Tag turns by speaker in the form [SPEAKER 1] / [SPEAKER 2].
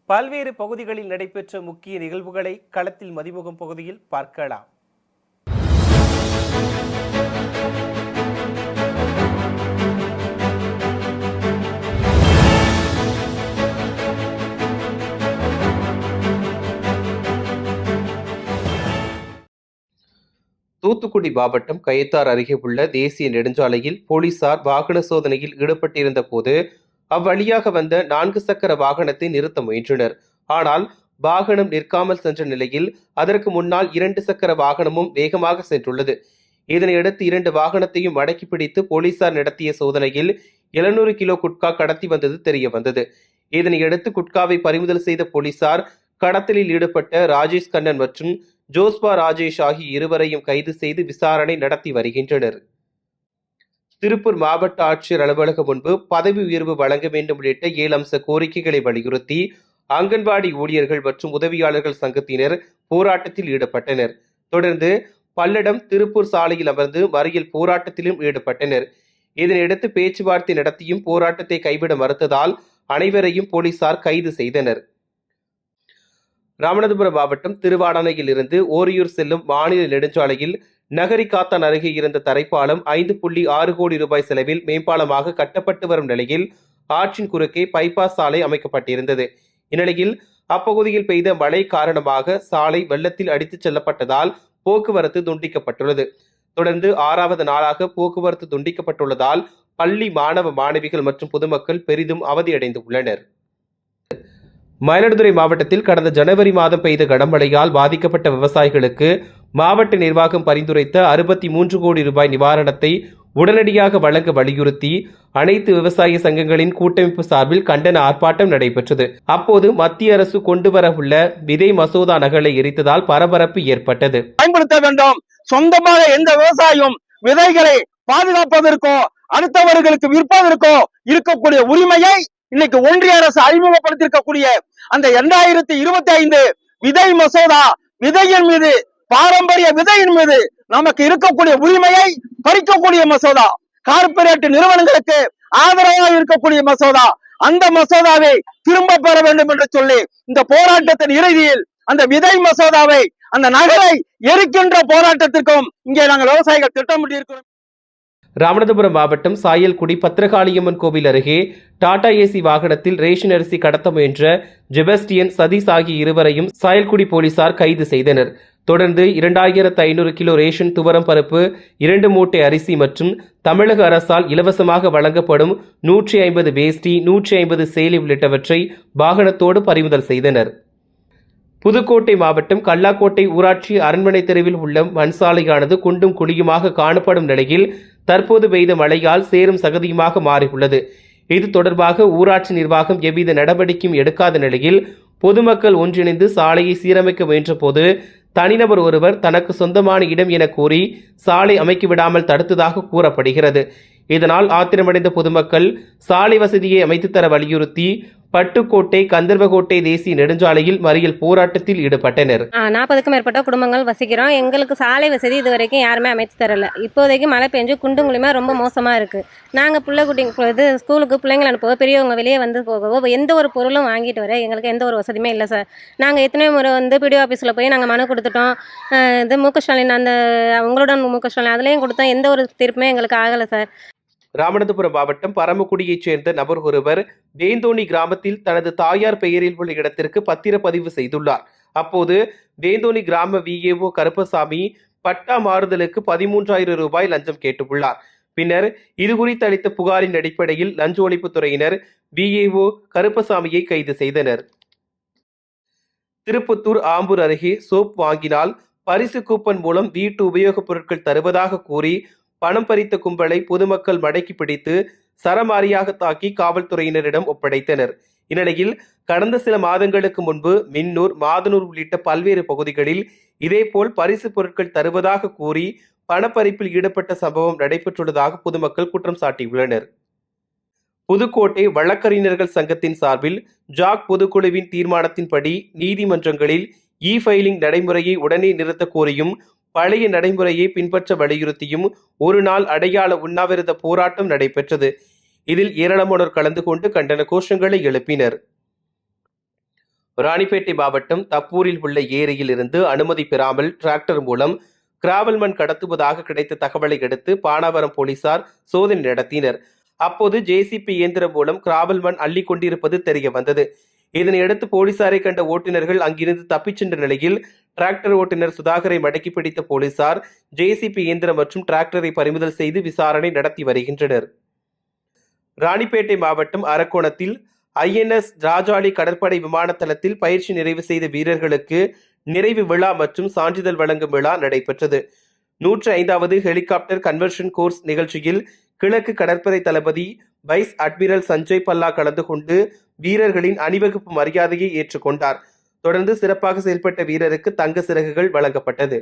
[SPEAKER 1] பல்வேறு பகுதிகளில் நடைபெற்ற முக்கிய நிகழ்வுகளை களத்தில் மதிமுகம் பகுதியில் பார்க்கலாம். தூத்துக்குடி மாவட்டம் கயத்தார் அருகே உள்ள தேசிய நெடுஞ்சாலையில் போலீசார் வாகன சோதனையில் ஈடுபட்டிருந்த போது அவ்வழியாக வந்த 4 சக்கர வாகனத்தை நிறுத்த முயன்றனர். ஆனால் வாகனம் நிற்காமல் சென்ற நிலையில் அதற்கு முன்னால் 2 சக்கர வாகனமும் வேகமாக சென்றுள்ளது. இதனையடுத்து 2 வாகனத்தையும் அடக்கி பிடித்து போலீசார் நடத்திய சோதனையில் 700 கிலோ குட்கா கடத்தி வந்தது தெரிய வந்தது. இதனையடுத்து குட்காவை பறிமுதல் செய்த போலீசார் கடத்தலில் ஈடுபட்ட ராஜேஷ் கண்ணன் மற்றும் ஜோஸ்பா ராஜேஷ் ஆகிய இருவரையும் கைது செய்து விசாரணை நடத்தி வருகின்றனர். திருப்பூர் மாவட்ட ஆட்சியர் அலுவலகம் முன்பு பதவி உயர்வு வழங்க வேண்டும் உள்ளிட்ட 7 அம்ச கோரிக்கைகளை வலியுறுத்தி அங்கன்வாடி ஊழியர்கள் மற்றும் உதவியாளர்கள் சங்கத்தினர் போராட்டத்தில் ஈடுபட்டனர். தொடர்ந்து பல்லடம் திருப்பூர் சாலையில் அமர்ந்து மறியல் போராட்டத்திலும் ஈடுபட்டனர். இதனையடுத்து பேச்சுவார்த்தை நடத்தியும் போராட்டத்தை கைவிட மறுத்ததால் அனைவரையும் போலீசார் கைது செய்தனர். ராமநாதபுரம் மாவட்டம் திருவாடானையில் இருந்து ஓரியூர் செல்லும் மாநில நெடுஞ்சாலையில் நகரிகாத்தான் அருகே இருந்த தரைப்பாலம் 5.6 கோடி ரூபாய் செலவில் மேம்பாலமாக கட்டப்பட்டு வரும் நிலையில் ஆற்றின் குறுக்கே பைபாஸ் சாலை அமைக்கப்பட்டிருந்தது. இந்நிலையில் அப்பகுதியில் பெய்த மழை காரணமாக சாலை வெள்ளத்தில் அடித்துச் செல்லப்பட்டதால் போக்குவரத்து துண்டிக்கப்பட்டுள்ளது. தொடர்ந்து 6வது நாளாக போக்குவரத்து துண்டிக்கப்பட்டுள்ளதால் பள்ளி மாணவ மாணவிகள் மற்றும் பொதுமக்கள் பெரிதும் அவதியடைந்து உள்ளனர். மயிலாடுதுறை மாவட்டத்தில் கடந்த ஜனவரி மாதம் பெய்த கனமழையால் பாதிக்கப்பட்ட விவசாயிகளுக்கு மாவட்ட நிர்வாகம் பரிந்துரைத்த 63 கோடி ரூபாய் நிவாரணத்தை உடனடியாக வழங்க வலியுறுத்தி அனைத்து விவசாய சங்கங்களின் கூட்டமைப்பு சார்பில் கண்டன ஆர்ப்பாட்டம் நடைபெற்றது. அப்போது மத்திய அரசு கொண்டு வர உள்ள விதை மசோதா நகலை எரித்ததால் பரபரப்பு ஏற்பட்டது.
[SPEAKER 2] பயன்படுத்த வேண்டும். சொந்தமாக எந்த விவசாயம் விதைகளை பாதுகாப்பதற்கோ அடுத்தவர்களுக்கு விற்பதற்கோ இருக்கக்கூடிய உரிமையை இன்னைக்கு ஒன்றிய அரசு அறிமுகப்படுத்தியிருக்கக்கூடிய அந்த 2025 விதை மசோதா, விதையின் மீது, பாரம்பரிய விதையின் மீது நமக்கு இருக்கக்கூடிய உரிமையை பறிக்கக்கூடிய மசோதா, கார்ப்பரேட் நிறுவனங்களுக்கு ஆதரவாக இருக்கக்கூடிய மசோதா, அந்த மசோதாவை திரும்ப பெற வேண்டும் என்று சொல்லி இந்த போராட்டத்தின் இறுதியில் அந்த விதை மசோதாவை, அந்த நகரை எரிக்கின்ற போராட்டத்திற்கும் இங்கே நாங்கள் விவசாயிகள் திட்டமிட்டிருக்கிறோம்.
[SPEAKER 1] ராமநாதபுரம் மாவட்டம் சாயல்குடி பத்திரகாளியம்மன் கோவில் அருகே டாடா ஏசி வாகனத்தில் ரேஷன் அரிசி கடத்த முயன்ற ஜெபஸ்டியன், சதீஷ் ஆகிய இருவரையும் சாயல்குடி போலீசார் கைது செய்தனர். தொடர்ந்து 2500 கிலோ ரேஷன் துவரம் பருப்பு, 2 மூட்டை அரிசி மற்றும் தமிழக அரசால் இலவசமாக வழங்கப்படும் 150 வேஷ்டி, 150 சேலை உள்ளிட்டவற்றை வாகனத்தோடு பறிமுதல் செய்தனர். புதுக்கோட்டை மாவட்டம் கல்லாக்கோட்டை ஊராட்சி அரண்மனை தெருவில் உள்ள மண்சாலையானது குண்டும் குழியுமாக காணப்படும் நிலையில் தற்போது பெய்த மழையால் சேரும் சகதியுமாக மாறியுள்ளது. இது தொடர்பாக ஊராட்சி நிர்வாகம் எவ்வித நடவடிக்கையும் எடுக்காத நிலையில் பொதுமக்கள் ஒன்றிணைந்து சாலையை சீரமைக்க முயன்ற போது தனிநபர் ஒருவர் தனக்கு சொந்தமான இடம் என கூறி சாலை அமைக்கிவிடாமல் தடுத்ததாக கூறப்படுகிறது. இதனால் ஆத்திரமடைந்த பொதுமக்கள் சாலை வசதியை அமைத்து தர வலியுறுத்தி பட்டுக்கோட்டை கந்தர்வகோட்டை தேசிய நெடுஞ்சாலையில் மறியல் போராட்டத்தில் ஈடுபட்டனர்.
[SPEAKER 3] 40க்கும் மேற்பட்ட குடும்பங்கள் வசிக்கிறோம். எங்களுக்கு சாலை வசதி இது வரைக்கும் யாருமே அமைத்து தரல. இப்போதைக்கு மழை பெஞ்சு குண்டுங்குழியுமா ரொம்ப மோசமா இருக்கு. நாங்கள் பிள்ளைக்குட்டி ஸ்கூலுக்கு பிள்ளைங்களை அனுப்பவோ பெரியவங்க வெளியே வந்து போகவோ எந்த ஒரு பொருளும் வாங்கிட்டு வர எங்களுக்கு எந்த ஒரு வசதியுமே இல்லை சார். நாங்கள் எத்தனை முறை பிடிஓ ஆஃபீஸில் போய் நாங்கள் மனு கொடுத்துட்டோம். இது மு க ஸ்டாலின் அந்த உங்களோட மு க ஸ்டாலின் அதுலேயும் கொடுத்தோம். எந்த ஒரு தீர்ப்புமே எங்களுக்கு ஆகலை சார்.
[SPEAKER 1] ராமநாதபுரம் மாவட்டம் பரமக்குடியைச் சேர்ந்த நபர் ஒருவர் வேந்தோணி கிராமத்தில் தனது தாயார் பெயரில் உள்ள இடத்திற்கு பத்திரப்பதிவு செய்துள்ளார். அப்போது வேந்தோணி கிராம விஏஓ கருப்பசாமி பட்டா மாறுதலுக்கு 13,000 ரூபாய் லஞ்சம் கேட்டுள்ளார். பின்னர் இதுகுறித்து அளித்த புகாரின் அடிப்படையில் லஞ்ச ஒழிப்புத்துறையினர் விஏஓ கருப்பசாமியை கைது செய்தனர். திருப்பத்தூர் ஆம்பூர் அருகே சோப் வாங்கினால் பரிசு கூப்பன் மூலம் வீட்டு உபயோகப் பொருட்கள் தருவதாக கூறி பணம் பறித்த கும்பலை பொதுமக்கள் மடக்கி பிடித்து சரமாரியாக தாக்கி காவல்துறையினரிடம் ஒப்படைத்தனர். இந்நிலையில் கடந்த சில மாதங்களுக்கு முன்பு மின்னூர், மாதனூர் உள்ளிட்ட பல்வேறு பகுதிகளில் இதேபோல் பரிசு பொருட்கள் தருவதாக கூறி பணப்பறிப்பில் ஈடுபட்ட சம்பவம் நடைபெற்றுள்ளதாக பொதுமக்கள் குற்றம் சாட்டியுள்ளனர். புதுக்கோட்டை வழக்கறிஞர்கள் சங்கத்தின் சார்பில் ஜாக் பொதுக்குழுவின் தீர்மானத்தின்படி நீதிமன்றங்களில் ஃபைலிங் நடைமுறையை உடனே நிறுத்த கோரியும் பழைய நடைமுறையை பின்பற்ற வலியுறுத்தியும் ஒரு நாள் அடையாள உண்ணாவிரத போராட்டம் நடைபெற்றது. இதில் ஏராளமானோர் கலந்து கொண்டு கண்டன கோஷங்களை எழுப்பினர். ராணிப்பேட்டை மாவட்டம் தப்பூரில் உள்ள ஏரியில் இருந்து அனுமதி பெறாமல் டிராக்டர் மூலம் கிராவல் மண் கடத்துவதாக கிடைத்த தகவலை அடுத்து பானாவரம் போலீசார் சோதனை நடத்தினர். அப்போது ஜேசிபி இயந்திரம் மூலம் கிராவல் மண் அள்ளி கொண்டிருப்பது தெரிய வந்தது. இதனையடுத்து போலீசாரை கண்ட ஓட்டுநர்கள் அங்கிருந்து தப்பிச் சென்ற நிலையில் டிராக்டர் ஓட்டுநர் சுதாகரை மடக்கி பிடித்த போலீசார் ஜேசிபி இயந்திரம் மற்றும் டிராக்டரை பறிமுதல் செய்து விசாரணை நடத்தி வருகின்றனர். ராணிப்பேட்டை மாவட்டம் அரக்கோணத்தில் INS ராஜாளி கடற்படை விமான தளத்தில் பயிற்சி நிறைவு செய்த வீரர்களுக்கு நிறைவு விழா மற்றும் சான்றிதழ் வழங்கும் விழா நடைபெற்றது. 105வது ஹெலிகாப்டர் கன்வர்ஷன் கோர்ஸ் நிகழ்ச்சியில் கிழக்கு கடற்படை தளபதி வைஸ் அட்மிரல் சஞ்சய் பல்லா கலந்து கொண்டு வீரர்களின் அணிவகுப்பு மரியாதையை ஏற்றுக்கொண்டார். தொடர்ந்து சிறப்பாக செயல்பட்ட வீரருக்கு தங்க சிறகுகள் வழங்கப்பட்டது.